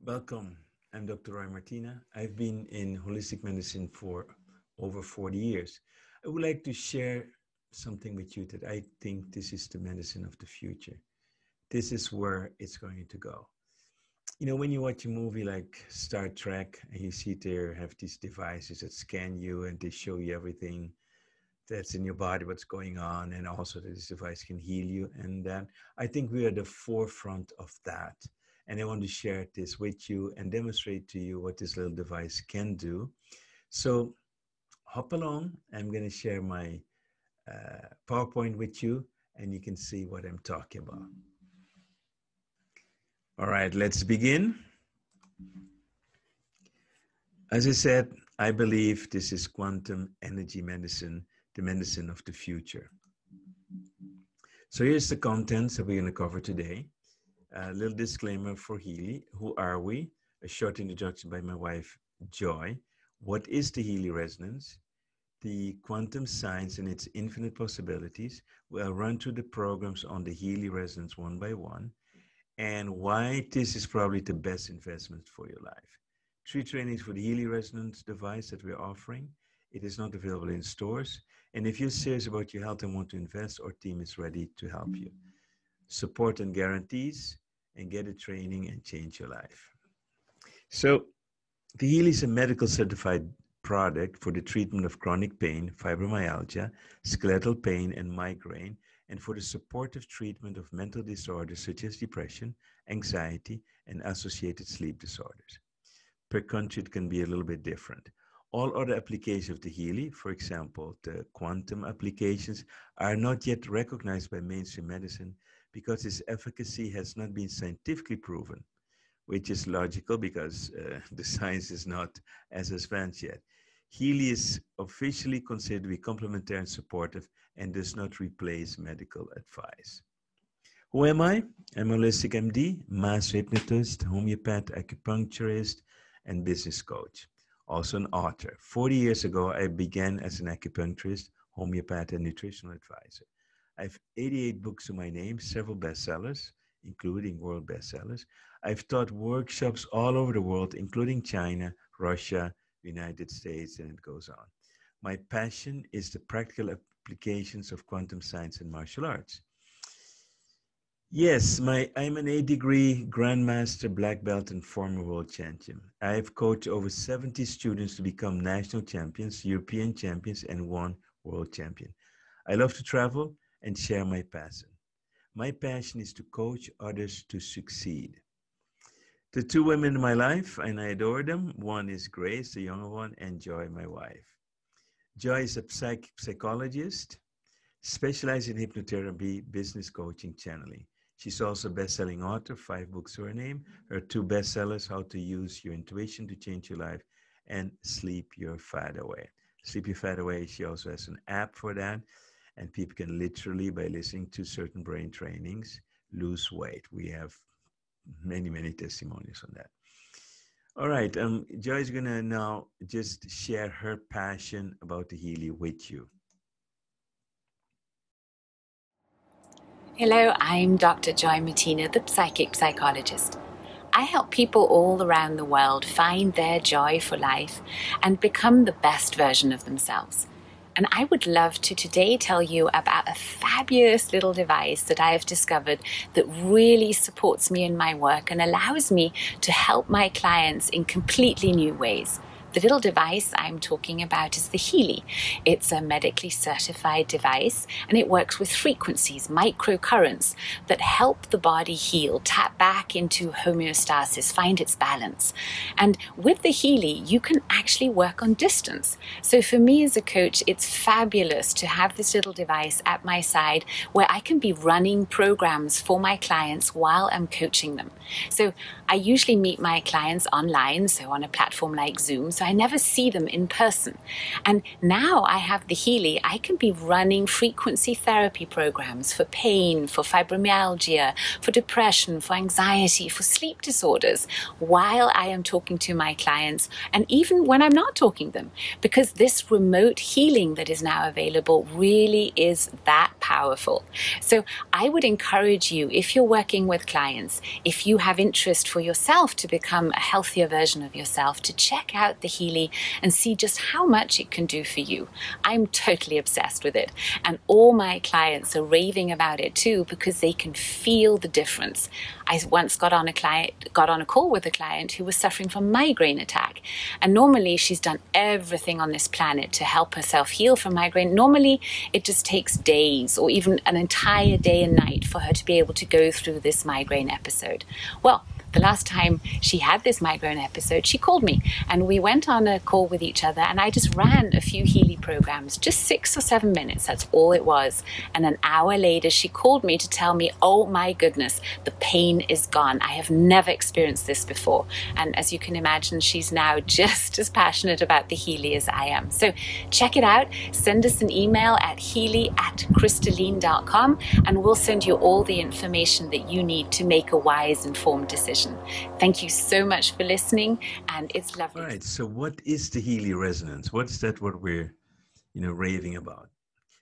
Welcome. I'm Dr. Roy Martina. I've been in holistic medicine for over 40 years. I would like to share something with you that I think this is the medicine of the future. This is where it's going to go. You know, when you watch a movie like Star Trek and you see there have these devices that scan you and they show you everything that's in your body, what's going on, and also that this device can heal you. And I think we are at the forefront of that. And I want to share this with you and demonstrate to you what this little device can do. So hop along. I'm going to share my PowerPoint with you, and you can see what I'm talking about. All right, let's begin. As I said, I believe this is quantum energy medicine, the medicine of the future. So here's the contents that we're going to cover today. A little disclaimer for Healy. Who are we? A short introduction by my wife, Joy. What is the Healy resonance? The quantum science and its infinite possibilities. We'll run through the programs on the Healy resonance one by one, and why this is probably the best investment for your life. 3 trainings for the Healy resonance device that we're offering. It is not available in stores. And if you're serious about your health and want to invest, our team is ready to help you. Support and guarantees, and get a training and change your life. So the Healy is a medical certified product for the treatment of chronic pain, fibromyalgia, skeletal pain, and migraine, and for the supportive treatment of mental disorders such as depression, anxiety, and associated sleep disorders. Per country, it can be a little bit different. All other applications of the Healy, for example, the quantum applications, are not yet recognized by mainstream medicine because its efficacy has not been scientifically proven, which is logical because the science is not as advanced yet. Healy is officially considered to be complementary and supportive and does not replace medical advice. Who am I? I'm a holistic MD, master hypnotist, homeopath, acupuncturist, and business coach. Also an author. 40 years ago, I began as an acupuncturist, homeopath, and nutritional advisor. I have 88 books to my name, several bestsellers, including world bestsellers. I've taught workshops all over the world, including China, Russia, United States, and it goes on. My passion is the practical applications of quantum science and martial arts. Yes, I'm an 8-degree Grandmaster Black Belt and former world champion. I have coached over 70 students to become national champions, European champions, and 1 world champion. I love to travel and share my passion. My passion is to coach others to succeed. The 2 women in my life, and I adore them. One is Grace, the younger one, and Joy, my wife. Joy is a psychologist, specialized in hypnotherapy, business coaching, channeling. She's also a best-selling author, 5 books to her name. Her 2 bestsellers, How to Use Your Intuition to Change Your Life, and Sleep Your Fat Away. Sleep Your Fat Away, she also has an app for that. And people can literally, by listening to certain brain trainings, lose weight. We have many, many testimonials on that. All right, Joy is gonna now just share her passion about the Healy with you. Hello, I'm Dr. Joy Martina, the psychic psychologist. I help people all around the world find their joy for life and become the best version of themselves. And I would love to today tell you about a fabulous little device that I have discovered that really supports me in my work and allows me to help my clients in completely new ways. The little device I'm talking about is the Healy. It's a medically certified device, and it works with frequencies, microcurrents, that help the body heal, tap back into homeostasis, find its balance. And with the Healy, you can actually work on distance. So for me as a coach, it's fabulous to have this little device at my side where I can be running programs for my clients while I'm coaching them. So I usually meet my clients online, so on a platform like Zoom. So I never see them in person. And now I have the Healy, I can be running frequency therapy programs for pain, for fibromyalgia, for depression, for anxiety, for sleep disorders, while I am talking to my clients, and even when I'm not talking them, because this remote healing that is now available really is that powerful. So I would encourage you, if you're working with clients, if you have interest for yourself to become a healthier version of yourself, to check out the Healy and see just how much it can do for you. I'm totally obsessed with it, and all my clients are raving about it too, because they can feel the difference. I once got on a call with a client who was suffering from migraine attack, and normally she's done everything on this planet to help herself heal from migraine. Normally it just takes days or even an entire day and night for her to be able to go through this migraine episode. Well, the last time she had this migraine episode, she called me and we went on a call with each other, and I just ran a few Healy programs, just 6 or 7 minutes. That's all it was. And an hour later, she called me to tell me, oh my goodness, the pain is gone. I have never experienced this before. And as you can imagine, she's now just as passionate about the Healy as I am. So check it out. Send us an email at healy@crystalline.com and we'll send you all the information that you need to make a wise, informed decision. Thank you so much for listening, and it's lovely. All right, so what is the Healy resonance? What's that what we're, raving about?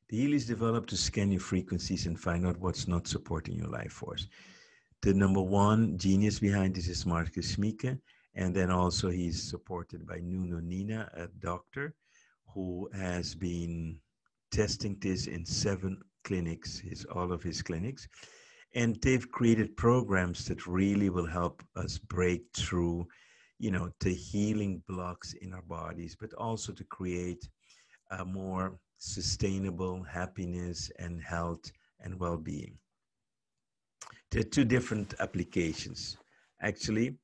The Healy is developed to scan your frequencies and find out what's not supporting your life force. The number one genius behind this is Marcus Schmieke, and then also he's supported by Nuno Nina, a doctor who has been testing this in 7 clinics, all of his clinics. And they've created programs that really will help us break through, the healing blocks in our bodies, but also to create a more sustainable happiness and health and well-being. There are 2 different applications. Actually,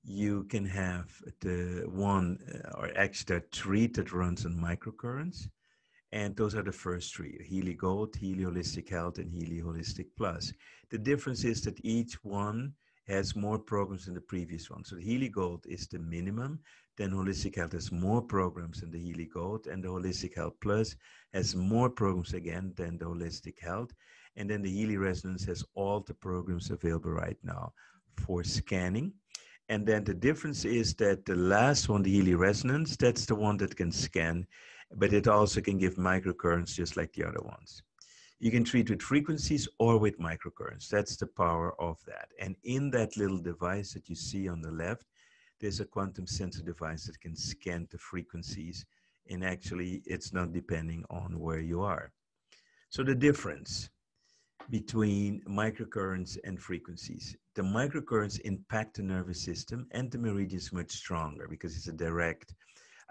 you can have the one, or actually there are 3 that runs on microcurrents. And those are the first 3, Healy Gold, Healy Holistic Health, and Healy Holistic Plus. The difference is that each one has more programs than the previous one. So the Healy Gold is the minimum. Then Holistic Health has more programs than the Healy Gold. And the Holistic Health Plus has more programs again than the Holistic Health. And then the Healy Resonance has all the programs available right now for scanning. And then the difference is that the last one, the Healy Resonance, that's the one that can scan, but it also can give microcurrents just like the other ones. You can treat with frequencies or with microcurrents. That's the power of that. And in that little device that you see on the left, there's a quantum sensor device that can scan the frequencies. And actually, it's not depending on where you are. So the difference between microcurrents and frequencies. The microcurrents impact the nervous system and the meridians much stronger because it's a direct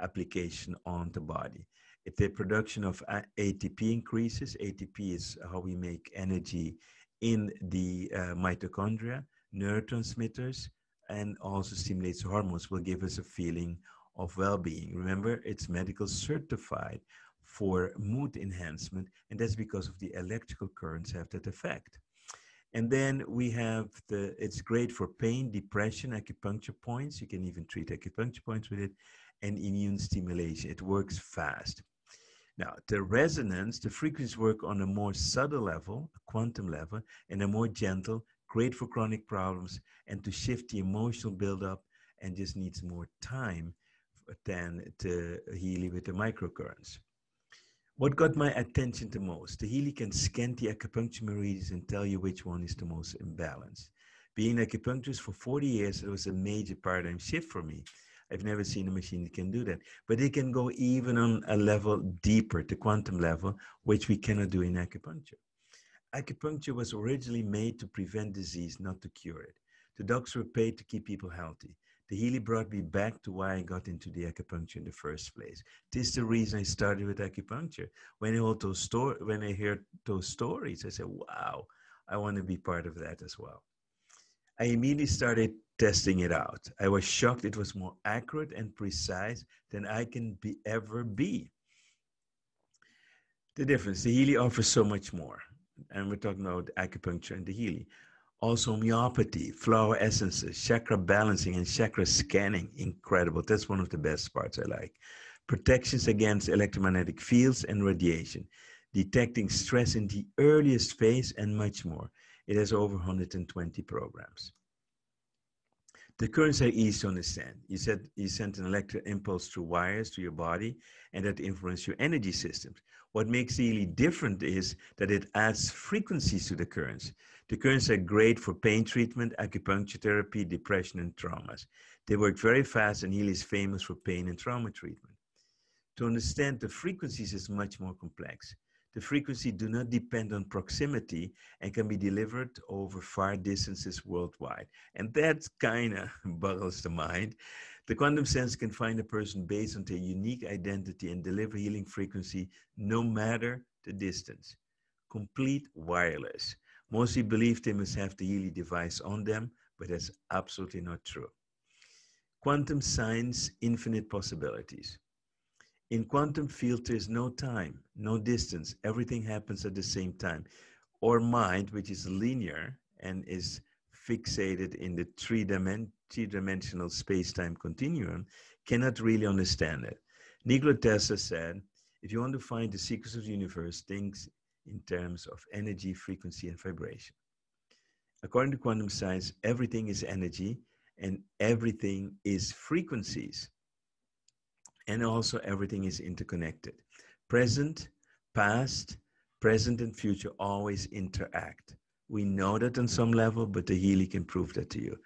application on the body. If the production of ATP increases, ATP is how we make energy in the mitochondria, neurotransmitters, and also stimulates hormones, will give us a feeling of well-being. Remember, it's medical certified for mood enhancement, and that's because of the electrical currents have that effect. And then we have it's great for pain, depression, acupuncture points. You can even treat acupuncture points with it, and immune stimulation. It works fast. Now, the resonance, the frequencies work on a more subtle level, a quantum level, and a more gentle, great for chronic problems and to shift the emotional buildup, and just needs more time than the Healy with the microcurrents. What got my attention the most? The Healy can scan the acupuncture meridians and tell you which one is the most imbalanced. Being an acupuncturist for 40 years, it was a major paradigm shift for me. I've never seen a machine that can do that. But it can go even on a level deeper, the quantum level, which we cannot do in acupuncture. Acupuncture was originally made to prevent disease, not to cure it. The doctors were paid to keep people healthy. The Healy brought me back to why I got into the acupuncture in the first place. This is the reason I started with acupuncture. When I heard those stories, I said, wow, I want to be part of that as well. I immediately started testing it out. I was shocked it was more accurate and precise than I can ever be. The difference, the Healy offers so much more. And we're talking about acupuncture and the Healy. Also homeopathy, flower essences, chakra balancing, and chakra scanning. Incredible. That's one of the best parts I like. Protections against electromagnetic fields and radiation. Detecting stress in the earliest phase, and much more. It has over 120 programs. The currents are easy to understand. You sent an electric impulse through wires to your body, and that influences your energy systems. What makes Healy different is that it adds frequencies to the currents. The currents are great for pain treatment, acupuncture therapy, depression, and traumas. They work very fast, and Healy is famous for pain and trauma treatment. To understand the frequencies is much more complex. The frequencies do not depend on proximity and can be delivered over far distances worldwide. And that kind of boggles the mind. The quantum sense can find a person based on their unique identity and deliver healing frequency no matter the distance. Complete wireless. Mostly believe they must have the Healy device on them, but that's absolutely not true. Quantum science, infinite possibilities. In quantum field, there is no time, no distance. Everything happens at the same time. Our mind, which is linear and is fixated in the three-dimensional space-time continuum, cannot really understand it. Nikola Tesla said, if you want to find the secrets of the universe, think in terms of energy, frequency, and vibration. According to quantum science, everything is energy and everything is frequencies. And also everything is interconnected. Present, past, present, and future always interact. We know that on some level, but the Healy can prove that to you.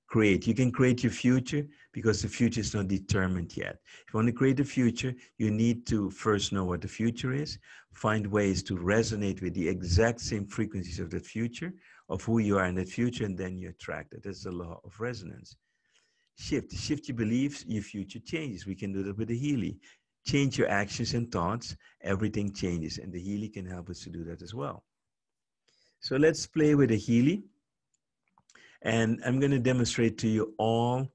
Create. You can create your future because the future is not determined yet. If you want to create a future, you need to first know what the future is, find ways to resonate with the exact same frequencies of that future, of who you are in that future, and then you attract it. That's the law of resonance. Shift your beliefs, your future changes. We can do that with the Healy. Change your actions and thoughts, everything changes, and the Healy can help us to do that as well. So let's play with the Healy, and I'm going to demonstrate to you all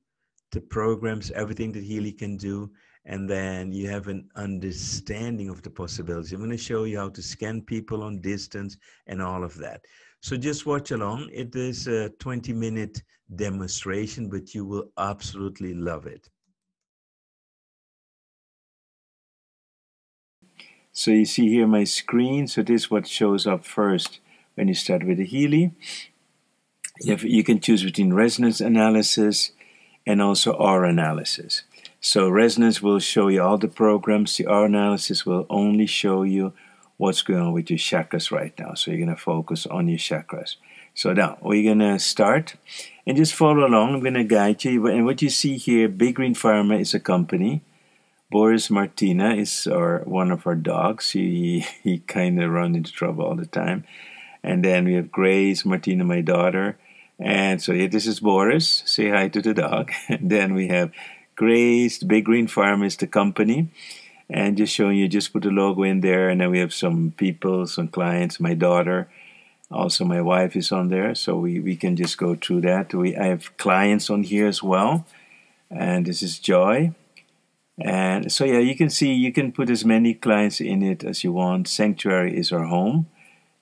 the programs, everything that Healy can do, and then you have an understanding of the possibilities. I'm going to show you how to scan people on distance and all of that. So just watch along. It is a 20-minute demonstration, but you will absolutely love it. So you see here my screen. So this is what shows up first when you start with the Healy. You can choose between resonance analysis and also aura analysis. So resonance will show you all the programs. The aura analysis will only show you what's going on with your chakras right now. So you're going to focus on your chakras. So now we're going to start and just follow along. I'm going to guide you. And what you see here, Big Green Pharma is a company. Boris Martina is one of our dogs. He kind of runs into trouble all the time. And then we have Grace Martina, my daughter. And so here, this is Boris. Say hi to the dog. And then we have Grace. Big Green Farm is the company. And just showing you, just put the logo in there. And then we have some people, some clients, my daughter. Also, my wife is on there. So we can just go through that. I have clients on here as well. And this is Joy. And so, yeah, you can see, you can put as many clients in it as you want. Sanctuary is our home.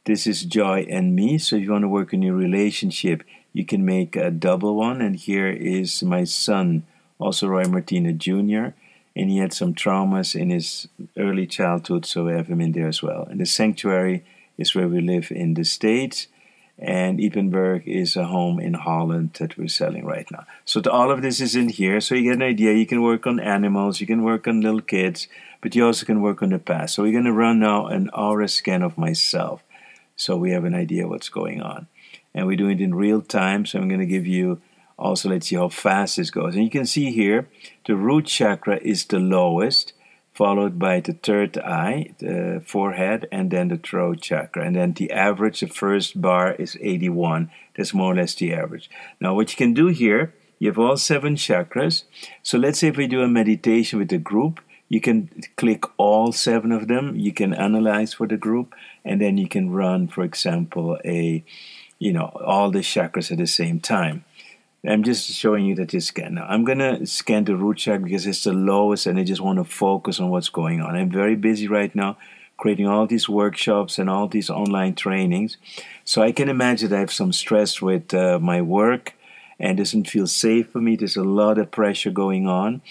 This is Joy and me. So if you want to work in your relationship, you can make a double one. And here is my son, also Roy Martina Jr. And he had some traumas in his early childhood, so we have him in there as well. And the Sanctuary is where we live in the States. And Ypenburg is a home in Holland that we're selling right now. So all of this is in here. So you get an idea. You can work on animals. You can work on little kids. But you also can work on the past. So we're going to run now an aura scan of myself. So we have an idea what's going on. And we're doing it in real time. So I'm going to give you also, let's see how fast this goes. And you can see here, the root chakra is the lowest, followed by the third eye, the forehead, and then the throat chakra. And then the average, the first bar is 81. That's more or less the average. Now, what you can do here, you have all 7 chakras. So let's say if we do a meditation with a group, you can click all 7 of them. You can analyze for the group, and then you can run, for example, all the chakras at the same time. I'm just showing you that you scan. Now, I'm going to scan the root chakra because it's the lowest and I just want to focus on what's going on. I'm very busy right now creating all these workshops and all these online trainings. So I can imagine I have some stress with my work and doesn't feel safe for me. There's a lot of pressure going on.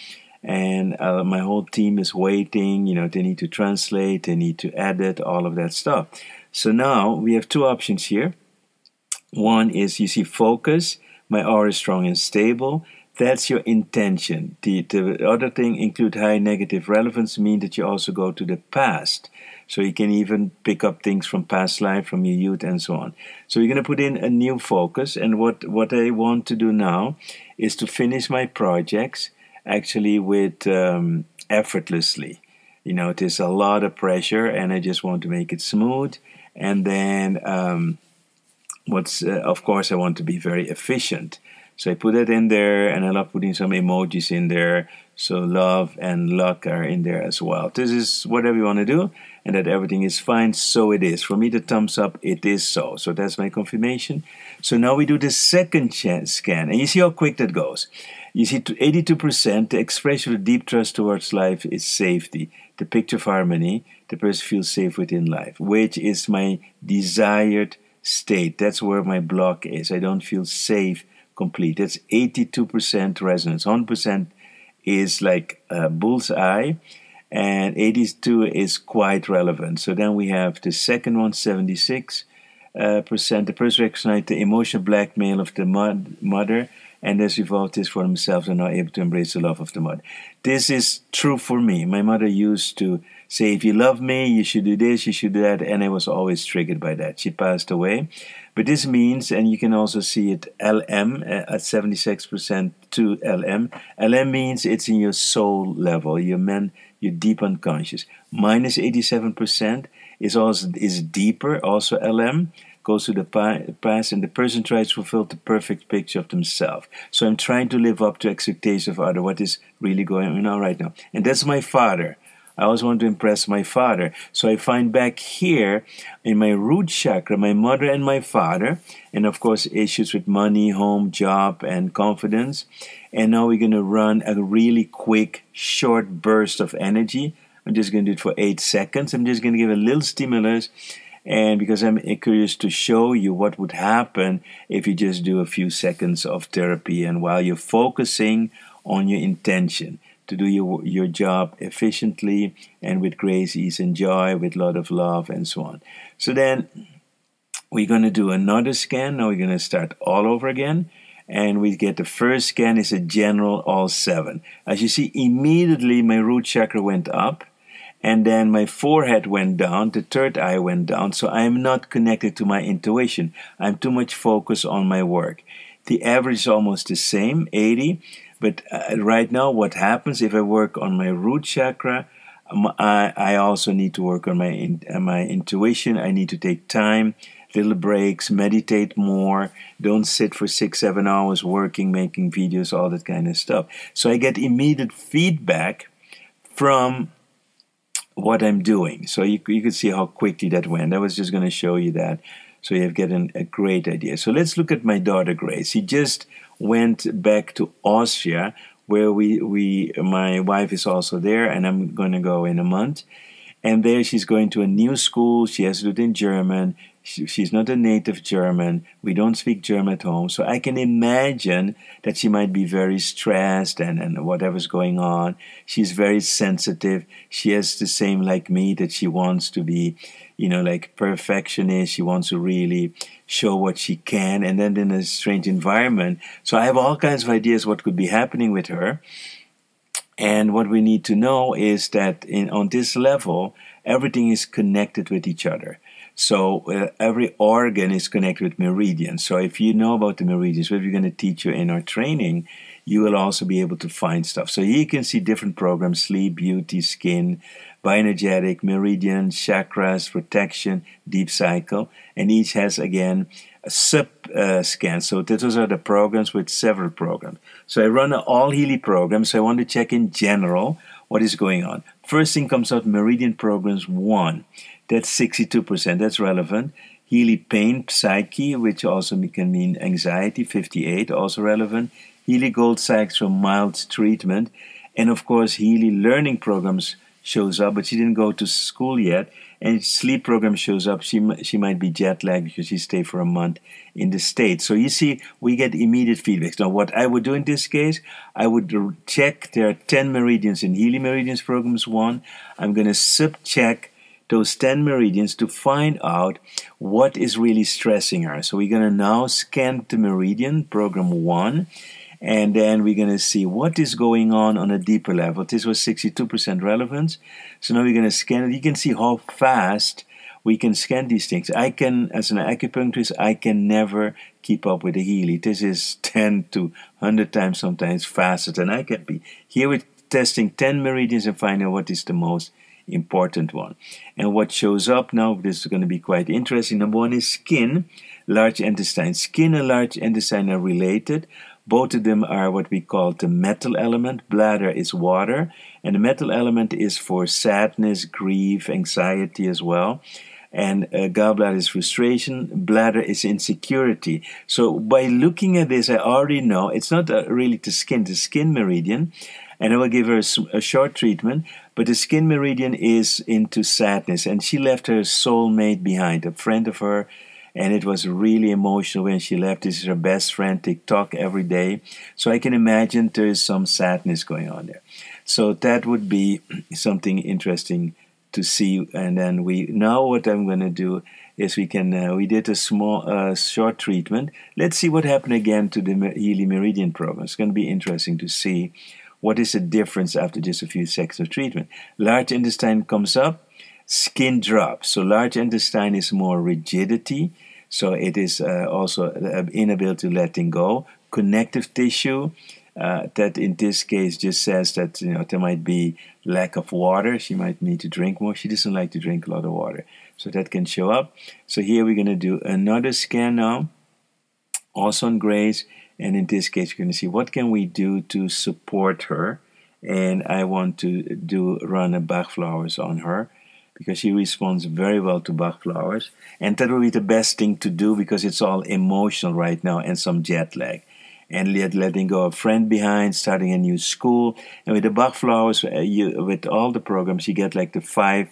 And my whole team is waiting. They need to translate, they need to edit, all of that stuff. So now we have two options here. One is, you see, focus. My aura is strong and stable. That's your intention. The other thing, include high negative relevance, mean that you also go to the past. So you can even pick up things from past life, from your youth, and so on. So you're going to put in a new focus. And what I want to do now is to finish my projects actually with effortlessly. There's a lot of pressure, and I just want to make it smooth. And then of course, I want to be very efficient. So I put that in there, and I love putting some emojis in there. So love and luck are in there as well. This is whatever you want to do, and that everything is fine. So it is. For me, the thumbs up, it is so. So that's my confirmation. So now we do the second scan, and you see how quick that goes. You see, 82%, the expression of deep trust towards life is safety. The picture of harmony, the person feels safe within life, which is my desired state. That's where my block is. I don't feel safe complete. That's 82% resonance. 100% is like a bullseye, and 82 is quite relevant. So then we have the second one, 76%. The person recognizes the emotional blackmail of the mother, and has evolved this for themselves and are able to embrace the love of the mother. This is true for me. My mother used to say, if you love me, you should do this, you should do that, and I was always triggered by that. She passed away. But this means, and you can also see it, LM at 76% to LM. LM means it's in your soul level, your deep unconscious. Minus 87% is deeper, also LM. Goes to the past, and the person tries to fulfill the perfect picture of themselves. So I'm trying to live up to expectations of others, what is really going on right now. And that's my father. I always want to impress my father. So I find back here in my root chakra, my mother and my father, and of course issues with money, home, job, and confidence. And now we're going to run a really quick, short burst of energy. I'm just going to do it for 8 seconds. I'm just going to give a little stimulus. And because I'm curious to show you what would happen if you just do a few seconds of therapy, and while you're focusing on your intention to do your job efficiently and with grace, ease, and joy, with a lot of love, and so on. So then we're going to do another scan. Now we're going to start all over again. And we get the first scan is a general all 7. As you see, immediately my root chakra went up. And then my forehead went down, the third eye went down, so I am not connected to my intuition. I'm too much focused on my work. The average is almost the same, 80, but right now what happens if I work on my root chakra, I also need to work on my intuition. I need to take time, little breaks, meditate more, don't sit for 6-7 hours working, making videos, all that kind of stuff. So I get immediate feedback from what I'm doing. So you could see how quickly that went. I was just going to show you that so you get a great idea. So let's look at my daughter Grace. She just went back to Austria, where my wife is also there, and I'm going to go in a month. And there she's going to a new school. She has to do it in German. She's not a native German. We don't speak German at home. So I can imagine that she might be very stressed and whatever's going on. She's very sensitive. She has the same like me, that she wants to be, like perfectionist. She wants to really show what she can. And then in a strange environment. So I have all kinds of ideas what could be happening with her. And what we need to know is that on this level, everything is connected with each other. So every organ is connected with meridians. So if you know about the meridians, what we're going to teach you in our training, you will also be able to find stuff. So here you can see different programs: sleep, beauty, skin, bioenergetic, meridians, chakras, protection, deep cycle. And each has, again, a sub-scan. So those are the programs with several programs. So I run an all Healy program. So I want to check in general what is going on. First thing comes out, meridian programs 1. That's 62%. That's relevant. Healy pain, psyche, which also can mean anxiety, 58, also relevant. Healy gold cycles from mild treatment. And of course, Healy learning programs shows up, but she didn't go to school yet. and sleep program shows up, she might be jet lagged because she stayed for a month in the States. So you see, we get immediate feedback. Now, what I would do in this case, I would check, there are 10 meridians in Healy Meridians Programs 1. I'm going to sub-check those 10 meridians to find out what is really stressing her. So we're going to now scan the meridian, program 1, and then we're going to see what is going on a deeper level. This was 62% relevance. So now we're going to scan it. You can see how fast we can scan these things. I can, as an acupuncturist, I can never keep up with the Healy. This is 10 to 100 times sometimes faster than I can be. Here we're testing 10 meridians and finding out what is the most important one. And what shows up now, this is going to be quite interesting. Number 1 is skin, large intestine. Skin and large intestine are related. Both of them are what we call the metal element. Bladder is water, and the metal element is for sadness, grief, anxiety as well. And gallbladder is frustration. Bladder is insecurity. So by looking at this, I already know it's not really the skin meridian. And I will give her a short treatment. But the skin meridian is into sadness. And she left her soulmate behind, a friend of her. And it was really emotional when she left. This is her best friend. They talk every day. So I can imagine there is some sadness going on there. So that would be something interesting to see. And then now what I'm going to do is we did a short treatment. Let's see what happened again to the Healy Meridian program. It's going to be interesting to see what is the difference after just a few seconds of treatment. Large intestine comes up, skin drops. So large intestine is more rigidity. So it is also inability to letting go. Connective tissue, that in this case just says that there might be lack of water. She might need to drink more. She doesn't like to drink a lot of water. So that can show up. So here we're going to do another scan now, also on Grace. And in this case, we're going to see what can we do to support her. And I want to run a Bach flowers on her, because she responds very well to Bach flowers. And that will be the best thing to do, because it's all emotional right now and some jet lag. And letting go of a friend behind, starting a new school. And with the Bach flowers, with all the programs, you get like the 5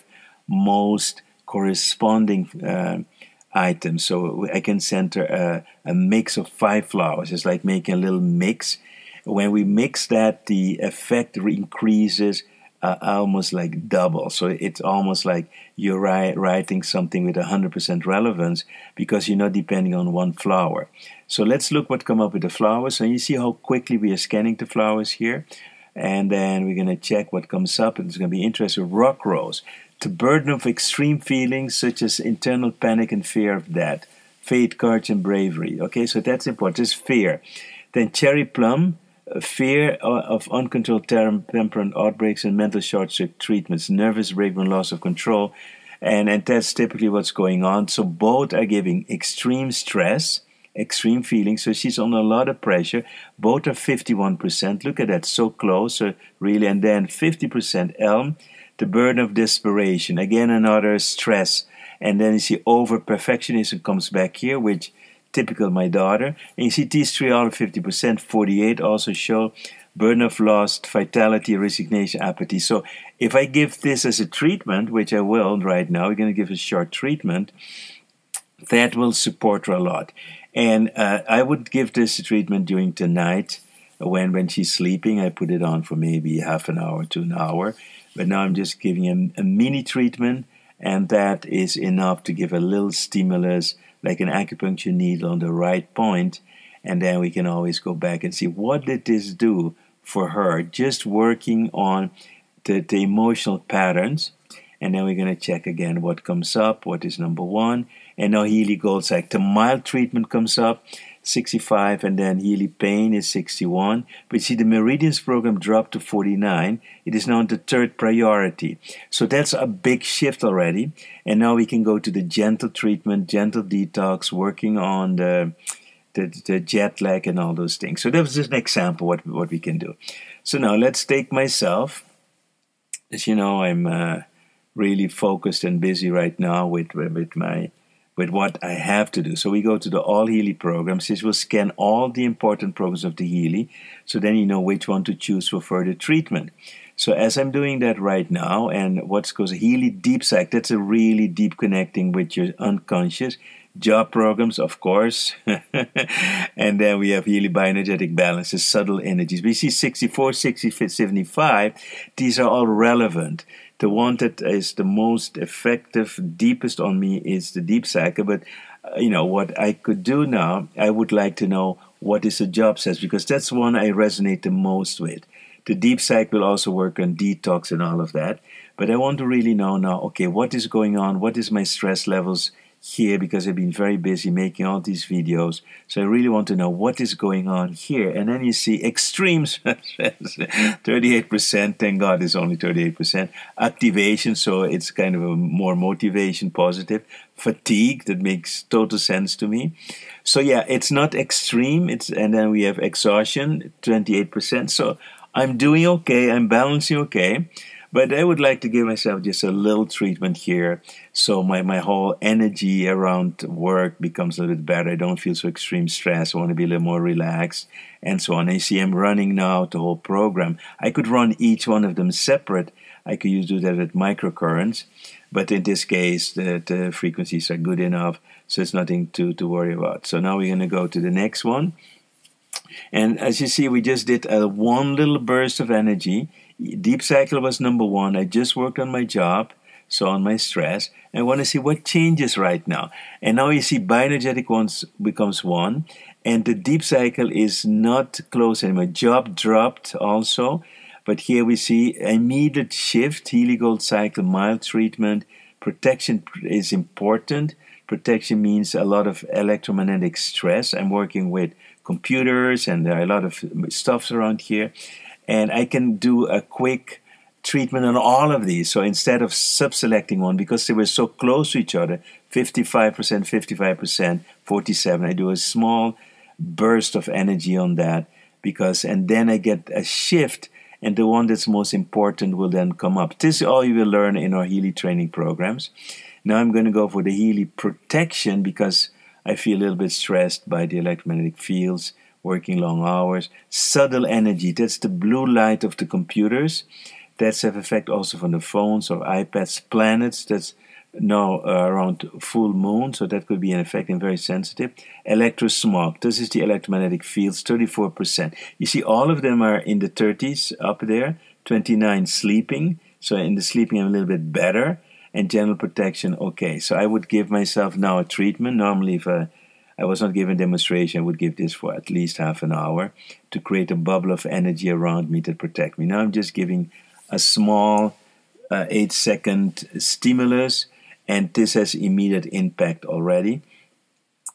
most corresponding items. So I can send her a mix of 5 flowers. It's like making a little mix. When we mix that, the effect increases almost like double. So it's almost like you're writing something with 100% relevance, because you're not depending on one flower. So let's look what come up with the flowers. And you see how quickly we are scanning the flowers here. And then we're going to check what comes up. It's going to be interesting. Rock rose. The burden of extreme feelings such as internal panic and fear of death. Faith, courage, and bravery. Okay, so that's important. It's fear. Then cherry plum. Fear of uncontrolled temperament outbreaks and mental short-circuit treatments, nervous breakdown, loss of control, and that's typically what's going on. So both are giving extreme stress, extreme feelings. So she's on a lot of pressure. Both are 51%. Look at that, so close, so really. And then 50% elm, the burden of desperation. Again, another stress. And then you see over perfectionism comes back here, which typical my daughter. And you see these 3 out of 50%, 48 also show burden of loss, vitality, resignation, apathy. So if I give this as a treatment, which I will right now, we're going to give a short treatment, that will support her a lot. And I would give this treatment during the night when she's sleeping. I put it on for maybe half an hour to an hour. But now I'm just giving a mini treatment, and that is enough to give a little stimulus, like an acupuncture needle on the right point, and then we can always go back and see what did this do for her, just working on the emotional patterns. And then we're going to check again what comes up, what is number 1. And now Healy Gold Sack, the mild treatment comes up, 65, and then Healy Pain is 61. But see, the Meridians program dropped to 49. It is now the 3rd priority. So that's a big shift already. And now we can go to the gentle treatment, gentle detox, working on the jet lag and all those things. So that was just an example what we can do. So now let's take myself. As you know, I'm really focused and busy right now with what I have to do. So we go to the All Healy programs. This will scan all the important programs of the Healy, so then you know which one to choose for further treatment. So as I'm doing that right now, and what's called Healy Deep Psych, that's a really deep connecting with your unconscious. Job programs, of course. And then we have Healy Bioenergetic Balances, subtle energies. We see 64, 65, 75. These are all relevant. The one that is the most effective, deepest on me is the Deep Cycle. But, what I could do now, I would like to know what is the job says, because that's one I resonate the most with. The Deep Cycle will also work on detox and all of that. But I want to really know now, okay, what is going on? What is my stress levels here? Because I've been very busy making all these videos. So I really want to know what is going on here. And then you see extreme stress, 38%. Thank God it's only 38%. Activation, so it's kind of a more motivation, positive. Fatigue, that makes total sense to me. So yeah, it's not extreme. And then we have exhaustion, 28%. So I'm doing okay. I'm balancing okay. But I would like to give myself just a little treatment here, so my whole energy around work becomes a little bit better. I don't feel so extreme stress. I want to be a little more relaxed, and so on. And you see, I'm running now the whole program. I could run each one of them separate. I could do that with microcurrents, but in this case, the frequencies are good enough, so it's nothing to worry about. So now we're going to go to the next one. And as you see, we just did one little burst of energy. Deep Cycle was number one. I just worked on my job, so on my stress. I want to see what changes right now. And now you see bioenergetic ones becomes one. And the Deep Cycle is not close anymore. Job dropped also. But here we see immediate shift. Healy Gold Cycle, mild treatment. Protection is important. Protection means a lot of electromagnetic stress. I'm working with computers, and there are a lot of stuffs around here. And I can do a quick treatment on all of these. So instead of sub-selecting one, because they were so close to each other, 55%, 55%, 47%, I do a small burst of energy on that, and then I get a shift, and the one that's most important will then come up. This is all you will learn in our Healy training programs. Now I'm going to go for the Healy protection, because I feel a little bit stressed by the electromagnetic fields, working long hours. Subtle energy, that's the blue light of the computers. That's have effect also from the phones or iPads. Planets, that's now around full moon, so that could be an effect and very sensitive. Electrosmog, this is the electromagnetic fields, 34%. You see all of them are in the 30s up there. 29 sleeping, so in the sleeping I'm a little bit better. And general protection, okay. So I would give myself now a treatment. Normally if I was not given demonstration, I would give this for at least half an hour to create a bubble of energy around me to protect me. Now I'm just giving a small 8-second stimulus, and this has immediate impact already.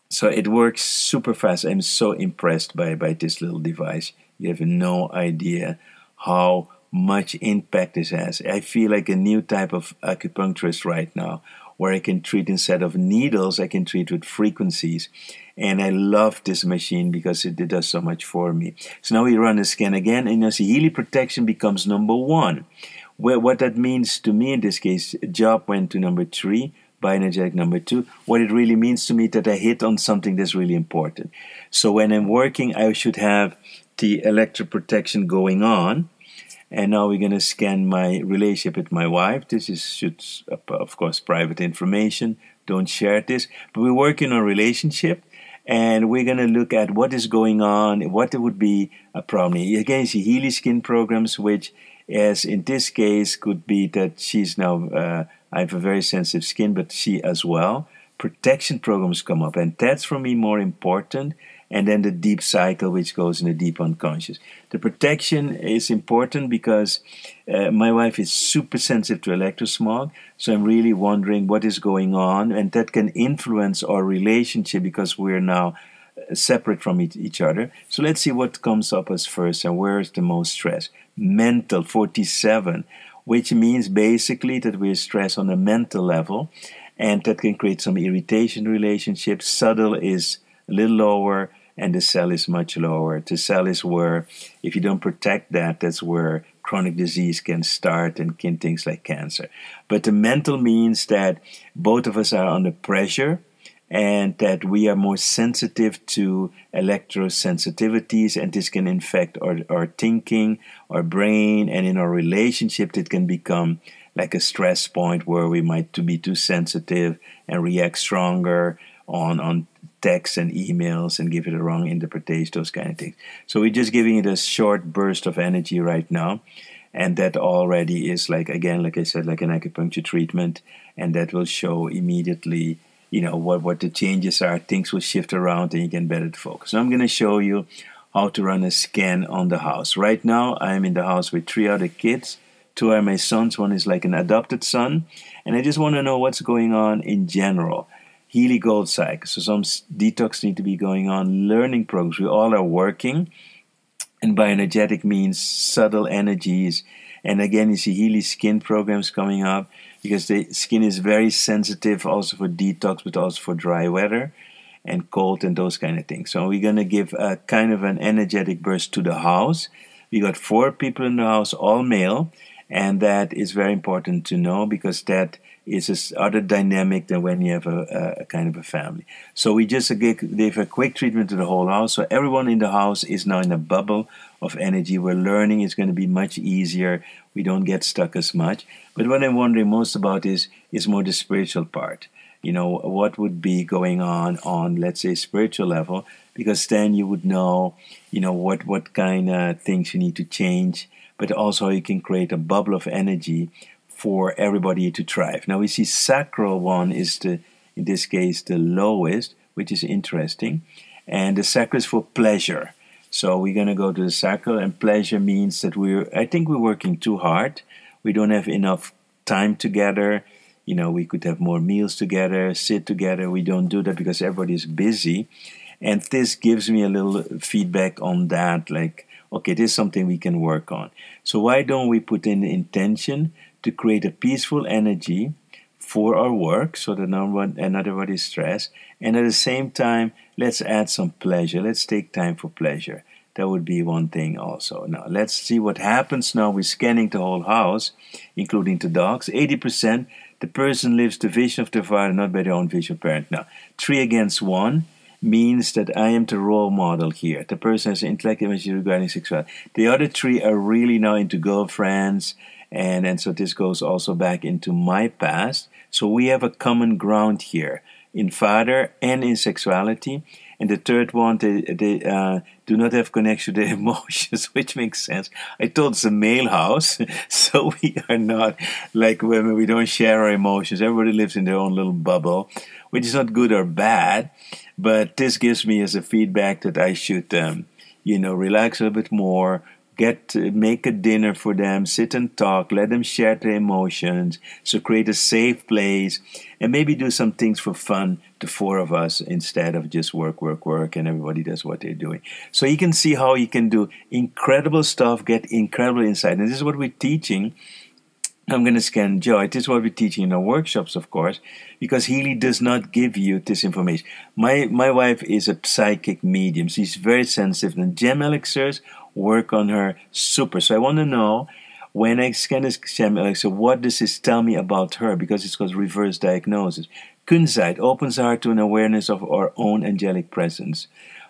So it works super fast. I'm so impressed by this little device. You have no idea how much impact this has. I feel like a new type of acupuncturist right now, where I can treat instead of needles, I can treat with frequencies. And I love this machine because it does so much for me. So now we run a scan again, and you see Healy protection becomes number one. Well, what that means to me in this case, job went to number 3, bioenergetic number 2. What it really means to me that I hit on something that's really important. So when I'm working, I should have the electroprotection going on. And now we're going to scan my relationship with my wife. This is, of course, private information. Don't share this. But we're working on a relationship, and we're going to look at what is going on, what would be a problem. Again, you see Healy skin programs, which, as in this case, could be that she's now, I have a very sensitive skin, but she as well. Protection programs come up, and that's for me more important. And then the Deep Cycle, which goes in the deep unconscious. The protection is important because my wife is super sensitive to electrosmog, so I'm really wondering what is going on, and that can influence our relationship because we're now separate from each other. So let's see what comes up as first, and where is the most stress. Mental, 47, which means basically that we're stressed on a mental level, and that can create some irritation relationships. Subtle is a little lower, and the cell is much lower. The cell is where, if you don't protect that, that's where chronic disease can start and things like cancer. But the mental means that both of us are under pressure, and that we are more sensitive to electrosensitivities, and this can infect our thinking, our brain, and in our relationship it can become like a stress point where we might be too sensitive and react stronger on texts and emails and give it a wrong interpretation, those kind of things. So we're just giving it a short burst of energy right now, and that already is like, again, like I said, like an acupuncture treatment, and that will show immediately, you know, what the changes are. Things will shift around and you can better focus. So I'm going to show you how to run a scan on the house. Right now I'm in the house with 3 other kids. 2 are my sons, 1 is like an adopted son, and I just want to know what's going on in general. Healy Gold Cycle, so some detox need to be going on, learning programs, we all are working, and bioenergetic means subtle energies. And again, you see Healy skin programs coming up, because the skin is very sensitive also for detox, but also for dry weather and cold and those kind of things. So we're going to give a kind of an energetic burst to the house. We got 4 people in the house, all male, and that is very important to know, because that is this other dynamic than when you have a kind of a family. So we just gave a quick treatment to the whole house. So everyone in the house is now in a bubble of energy where learning is going to be much easier. We don't get stuck as much. But what I'm wondering most about is more the spiritual part. You know, what would be going on, let's say, spiritual level, because then you would know, you know, what kind of things you need to change, but also you can create a bubble of energy for everybody to thrive. Now we see sacral one is in this case the lowest, which is interesting, and the sacral is for pleasure. So we're going to go to the sacral, and pleasure means that I think we're working too hard. We don't have enough time together. You know, we could have more meals together, sit together. We don't do that because everybody's busy. And this gives me a little feedback on that, like, okay, this is something we can work on. So why don't we put in the intention to create a peaceful energy for our work so that nobody is stressed, and at the same time, let's add some pleasure. Let's take time for pleasure. That would be one thing also. Now, let's see what happens now. We're scanning the whole house, including the dogs. 80%, the person lives the vision of their father, not by their own vision of parent. Now, 3 against 1 means that I am the role model here. The person has an intellect image regarding sexuality. The other 3 are really now into girlfriends, and so this goes also back into my past. So we have a common ground here in father and in sexuality. And the third one, they do not have connection to their emotions, which makes sense. I told it's a male house, so we are not like women. We don't share our emotions. Everybody lives in their own little bubble, which is not good or bad. But this gives me as a feedback that I should, relax a little bit more, make a dinner for them, sit and talk, let them share their emotions, so create a safe place, and maybe do some things for fun, the 4 of us, instead of just work, and everybody does what they're doing. So you can see how you can do incredible stuff, get incredible insight. And this is what we're teaching. I'm going to scan joy. This is what we're teaching in our workshops, of course, because Healy does not give you this information. My wife is a psychic medium. She's very sensitive, and gem elixirs work on her super. So I want to know, when I scan this gem elixir, what does this tell me about her? Because it's called reverse diagnosis. Kunzite opens the heart to an awareness of our own angelic presence.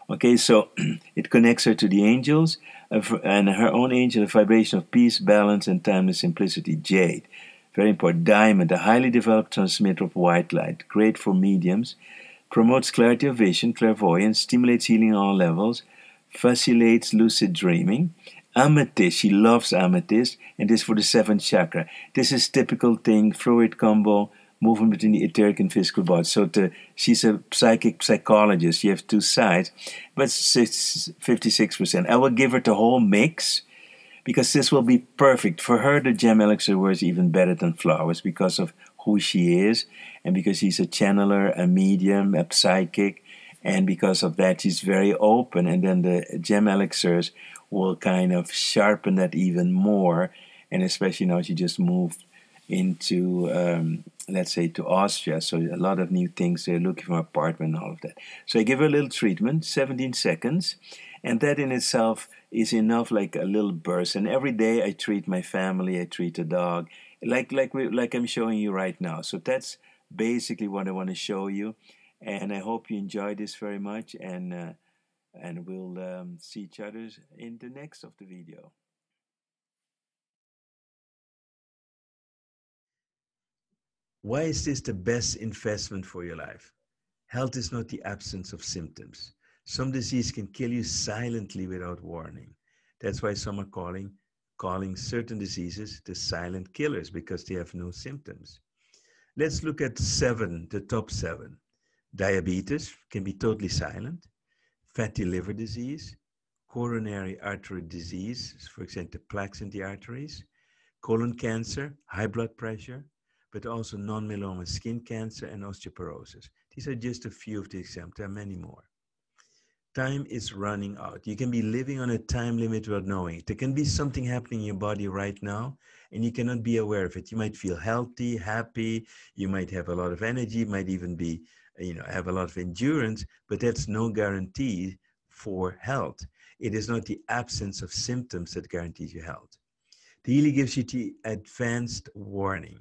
Okay, so it connects her to the angels, and her own angel, a vibration of peace, balance, and timeless simplicity. Jade, very important. Diamond, a highly developed transmitter of white light, great for mediums, promotes clarity of vision, clairvoyance, stimulates healing on all levels, facilitates lucid dreaming. Amethyst, she loves amethyst, and this for the 7th chakra. This is typical thing, fluid combo, movement between the etheric and physical body. So she's a psychologist. You have 2 sides, but 56%. I will give her the whole mix, because this will be perfect. For her, the gem elixir works even better than flowers because of who she is, and because she's a channeler, a medium, a psychic, and because of that, she's very open. And then the gem elixirs will kind of sharpen that even more, and especially now she just moved into, let's say, to Austria. So a lot of new things. They're looking for an apartment and all of that. So I give her a little treatment, 17 seconds. And that in itself is enough, like a little burst. And every day I treat my family, I treat a dog, like I'm showing you right now. So that's basically what I want to show you. And I hope you enjoyed this very much, and we'll see each other in the next of the video. Why is this the best investment for your life? Health is not the absence of symptoms. Some disease can kill you silently without warning. That's why some are calling certain diseases the silent killers, because they have no symptoms. Let's look at the top 7. Diabetes can be totally silent. Fatty liver disease, coronary artery disease, for example, plaques in the arteries, colon cancer, high blood pressure, but also non-melanoma skin cancer and osteoporosis. These are just a few of the examples. There are many more. Time is running out. You can be living on a time limit without knowing it. There can be something happening in your body right now, and you cannot be aware of it. You might feel healthy, happy. You might have a lot of energy. You might even be, have a lot of endurance, but that's no guarantee for health. It is not the absence of symptoms that guarantees you health. The Healy gives you the advanced warning.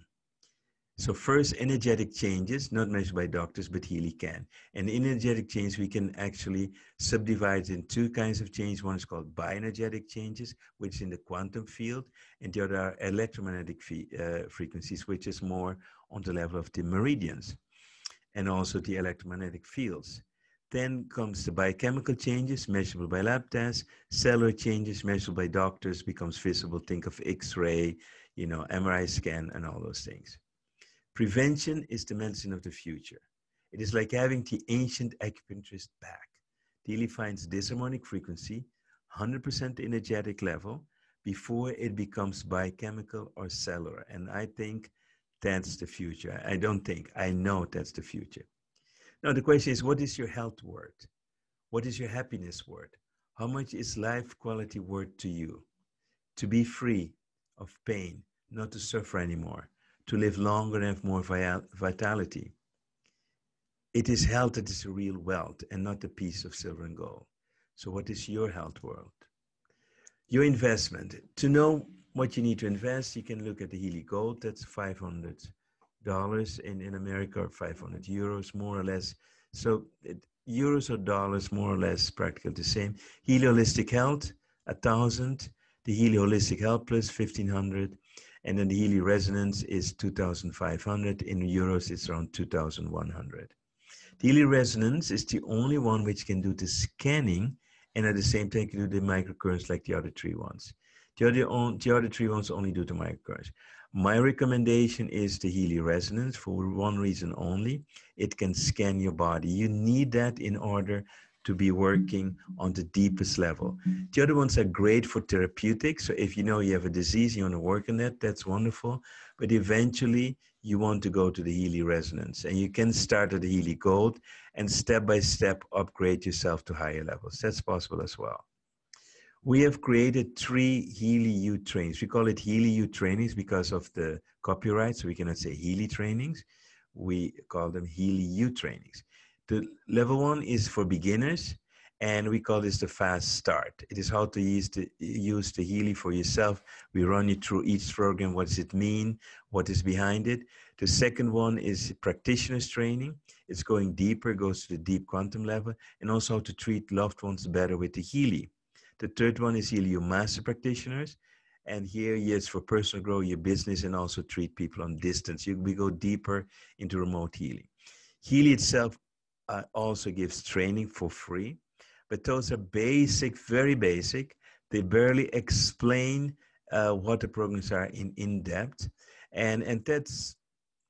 So first, energetic changes, not measured by doctors, but Healy can. And energetic change, we can actually subdivide in 2 kinds of change. One is called bioenergetic changes, which is in the quantum field, and the other are electromagnetic frequencies, which is more on the level of the meridians, and also the electromagnetic fields. Then comes the biochemical changes, measurable by lab tests. Cellular changes, measured by doctors, becomes visible. Think of X-ray, MRI scan, and all those things. Prevention is the medicine of the future. It is like having the ancient acupuncturist back. Healy finds disharmonic frequency, 100% energetic level, before it becomes biochemical or cellular. And I think that's the future. I know that's the future. Now the question is, what is your health worth? What is your happiness worth? How much is life quality worth to you? To be free of pain, not to suffer anymore, to live longer and have more vitality. It is health that is a real wealth and not a piece of silver and gold. So what is your health worth? Your investment. To know what you need to invest, you can look at the Healy Gold. That's $500 in America, or 500 euros, more or less. So euros or dollars, more or less, practically the same. Healy Holistic Health, 1,000. The Healy Holistic Health Plus, 1,500. And then the Healy Resonance is 2,500. In euros, it's around 2,100. The Healy Resonance is the only one which can do the scanning, and at the same time can do the microcurrents like the other 3 ones. The other 3 ones only do the microcurrents. My recommendation is the Healy Resonance for one reason only. It can scan your body. You need that in order to be working on the deepest level. The other ones are great for therapeutics. So if you know you have a disease, you want to work on that, that's wonderful. But eventually you want to go to the Healy Resonance, and you can start at the Healy Gold and step by step upgrade yourself to higher levels. That's possible as well. We have created 3 Healy U trainings. We call it Healy U trainings because of the copyright, so we cannot say Healy trainings. We call them Healy U trainings. The level 1 is for beginners, and we call this the fast start. It is how to use the Healy for yourself. We run you through each program. What does it mean? What is behind it? The second one is practitioner's training. It's going deeper, goes to the deep quantum level, and also how to treat loved ones better with the Healy. The third one is Healy Master Practitioners. And here, yes, for personal growth, your business, and also treat people on distance. We go deeper into remote healing. Healy itself also gives training for free, but those are basic, very basic. They barely explain what the programs are in depth. And that's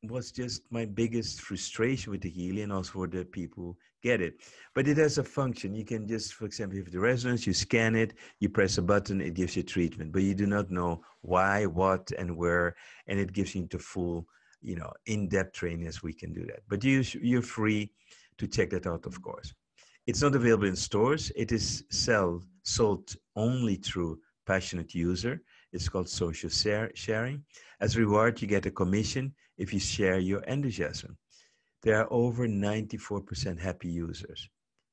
was just my biggest frustration with the Healy, and also for the people who get it. But it has a function. You can just, for example, if the resonance, you scan it, you press a button, it gives you treatment, but you do not know why, what, and where, and it gives you the full, in-depth training as we can do that. But you're free to check that out, of course. It's not available in stores. It is sold only through passionate user. It's called social sharing. As a reward, you get a commission if you share your enthusiasm. There are over 94% happy users,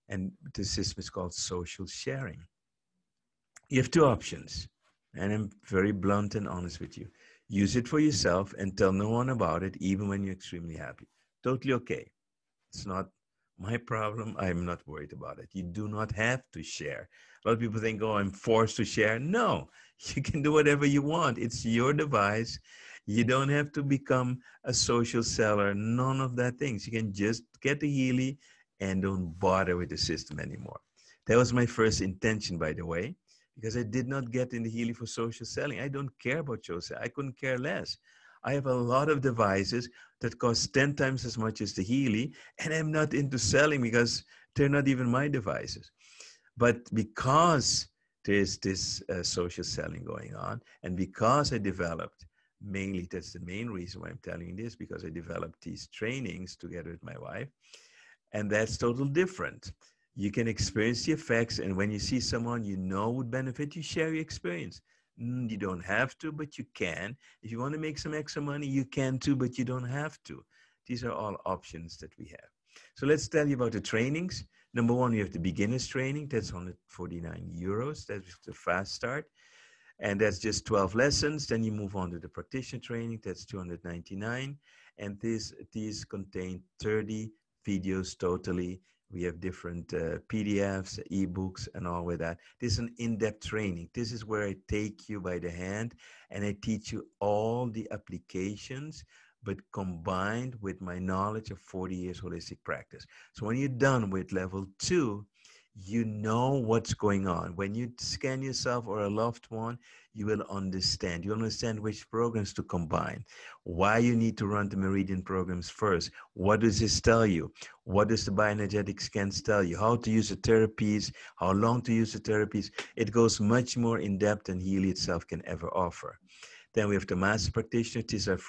and the system is called social sharing. You have 2 options, and I'm very blunt and honest with you. Use it for yourself and tell no one about it, even when you're extremely happy. Totally okay. It's not My problem, I'm not worried about it. You do not have to share. A lot of people think, oh, I'm forced to share. No, you can do whatever you want. It's your device. You don't have to become a social seller. None of that things. You can just get the Healy and don't bother with the system anymore. That was my first intention, by the way, because I did not get in the Healy for social selling. I don't care about social. I couldn't care less. I have a lot of devices that cost 10 times as much as the Healy, and I'm not into selling because they're not even my devices. But because there's this social selling going on, and because I developed, mainly that's the main reason why I'm telling you this, because I developed these trainings together with my wife, and that's totally different. You can experience the effects, and when you see someone you know would benefit, you share your experience. You don't have to, but you can. If you want to make some extra money, you can too, but you don't have to. These are all options that we have. So let's tell you about the trainings. Number one, we have the beginner's training. That's 149 euros. That's the fast start. And that's just 12 lessons. Then you move on to the practitioner training. That's 299. And these contain 30 videos totally. We have different PDFs, ebooks, and all with that. This is an in-depth training. This is where I take you by the hand and I teach you all the applications, but combined with my knowledge of 40 years holistic practice. So when you're done with level 2, you know what's going on. When you scan yourself or a loved one, you will understand. You understand which programs to combine, why you need to run the Meridian programs first. What does this tell you? What does the bioenergetic scans tell you? How to use the therapies, how long to use the therapies. It goes much more in depth than Healy itself can ever offer. Then we have the master practitioners. These are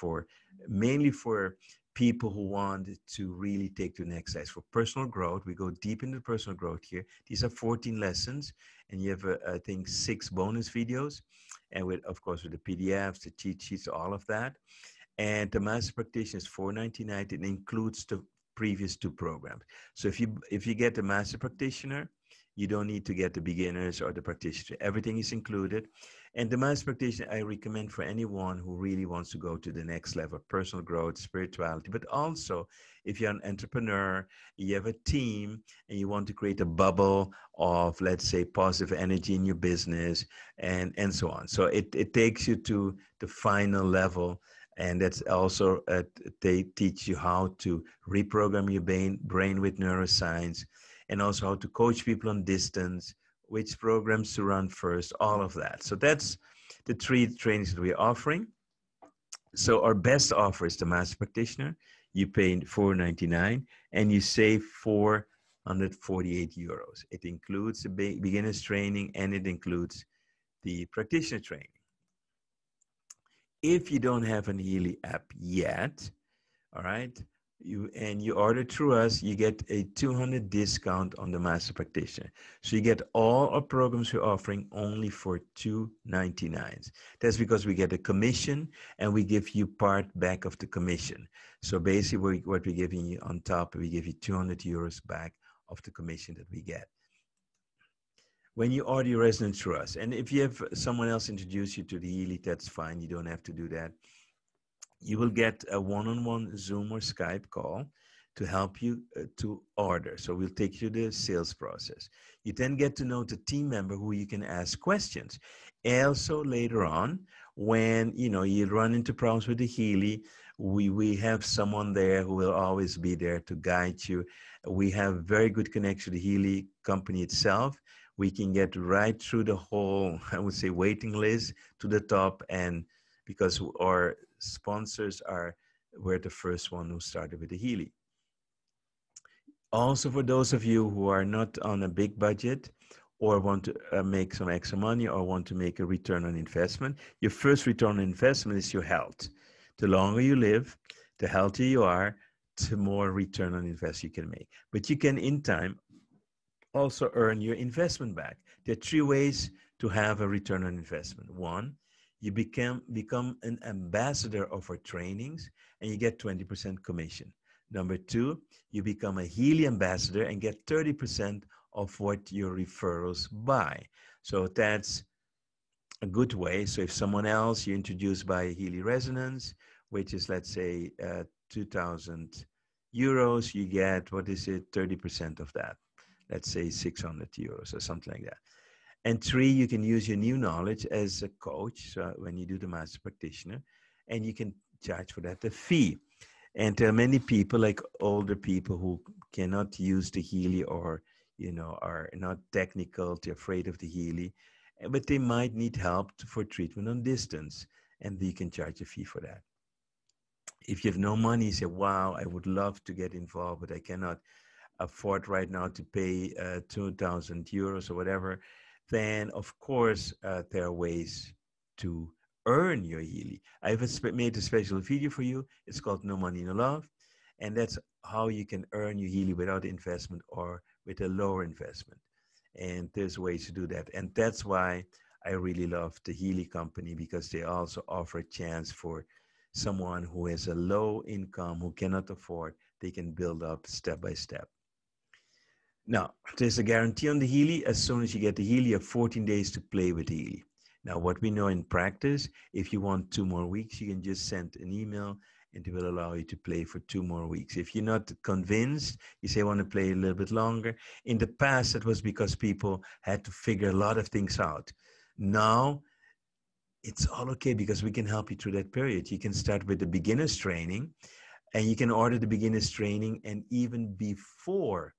mainly for people who want to really take to the next size. For personal growth, we go deep into personal growth here. These are 14 lessons, and you have, I think, 6 bonus videos, and with, of course, with the PDFs, the cheat sheets, all of that. And the master practitioner is $499. It includes the previous 2 programs. So if you get the master practitioner, you don't need to get the beginners or the practitioner. Everything is included. And the master practitioner, I recommend for anyone who really wants to go to the next level, personal growth, spirituality, but also if you're an entrepreneur, you have a team, and you want to create a bubble of, let's say, positive energy in your business, and so on. So it takes you to the final level. And that's also, they teach you how to reprogram your brain with neuroscience, and also how to coach people on distance, which programs to run first, all of that. So that's the 3 trainings that we're offering. So our best offer is the master practitioner. You pay $499 and you save 448 euros. It includes the beginner's training and it includes the practitioner training. If you don't have an Healy app yet, all right, you order through us, you get a $200 discount on the master practitioner. So you get all our programs we're offering only for $299. That's because we get a commission and we give you part back of the commission. So basically what we're giving you on top, we give you 200 euros back of the commission that we get when you order your resonance through us. And if you have someone else introduce you to the Healy, that's fine. You don't have to do that. You will get a one-on-one Zoom or Skype call to help you to order. So we'll take you to the sales process. You then get to know the team member who you can ask questions. Also later on, when you run into problems with the Healy, we have someone there who will always be there to guide you. We have very good connection to the Healy company itself. We can get right through the whole, I would say, waiting list to the top, and because our sponsors were the first one who started with the Healy. Also, for those of you who are not on a big budget or want to make some extra money or want to make a return on investment, your first return on investment is your health. The longer you live, the healthier you are, the more return on investment you can make. But you can, in time, also earn your investment back. There are 3 ways to have a return on investment. 1, you become an ambassador of our trainings and you get 20% commission. Number 2, you become a Healy ambassador and get 30% of what your referrals buy. So that's a good way. So if someone else you introduce by Healy Resonance, which is, let's say, 2,000 euros, you get, what is it, 30% of that. Let's say 600 euros or something like that. And 3, you can use your new knowledge as a coach. So when you do the master practitioner, and you can charge for that a fee. And there are many people, like older people, who cannot use the Healy, or, are not technical, they're afraid of the Healy, but they might need help for treatment on distance, and you can charge a fee for that. If you have no money, you say, wow, I would love to get involved, but I cannot afford right now to pay 2,000 euros or whatever, then of course there are ways to earn your Healy. I've made a special video for you. It's called No Money, No Love. And that's how you can earn your Healy without investment or with a lower investment. And there's ways to do that. And that's why I really love the Healy company, because they also offer a chance for someone who has a low income, who cannot afford, they can build up step by step. Now, there's a guarantee on the Healy. As soon as you get the Healy, you have 14 days to play with the Healy. Now, what we know in practice, if you want 2 more weeks, you can just send an email and it will allow you to play for 2 more weeks. If you're not convinced, you say, I want to play a little bit longer. In the past, that was because people had to figure a lot of things out. Now, it's all okay, because we can help you through that period. You can start with the beginner's training, and you can order the beginner's training, and even before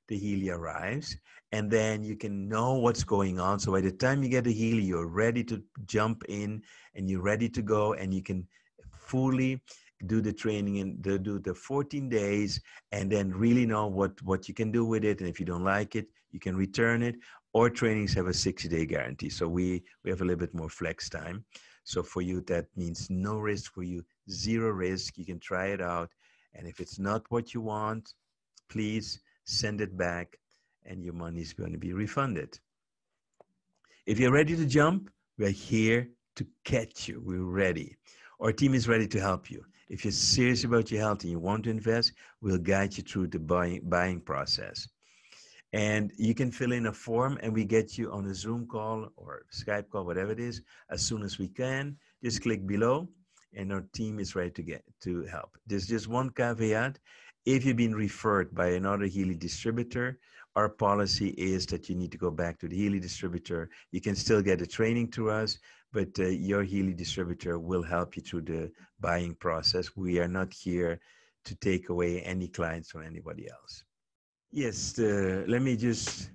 the Healy arrives, and then you can know what's going on. So by the time you get the Healy, you're ready to jump in, and you're ready to go, and you can fully do the training and do the 14 days, and then really know what you can do with it. And if you don't like it, you can return it. Or trainings have a 60-day guarantee. So we have a little bit more flex time. So for you, that means no risk for you, 0 risk. You can try it out. And if it's not what you want, please send it back, and your money is going to be refunded. If you're ready to jump, we're here to catch you. We're ready. Our team is ready to help you. If you're serious about your health and you want to invest, we'll guide you through the buying process. And you can fill in a form, and we get you on a Zoom call or Skype call, whatever it is, as soon as we can. Just click below, and our team is ready to help. There's just one caveat. If you've been referred by another Healy distributor, our policy is that you need to go back to the Healy distributor. You can still get a training through us, but your Healy distributor will help you through the buying process. We are not here to take away any clients from anybody else. Yes, let me just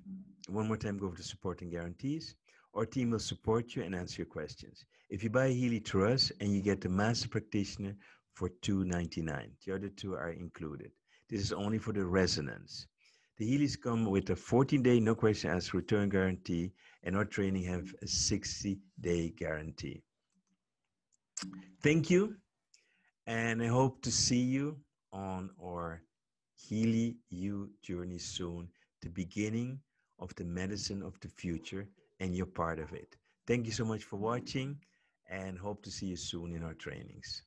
one more time go over the support and guarantees. Our team will support you and answer your questions. If you buy Healy through us, and you get the master practitioner for $299, the other 2 are included. This is only for the resonance. The Healys come with a 14-day no question asked return guarantee, and our training have a 60-day guarantee. Thank you, and I hope to see you on our Healy You journey soon, the beginning of the medicine of the future, and you're part of it. Thank you so much for watching, and hope to see you soon in our trainings.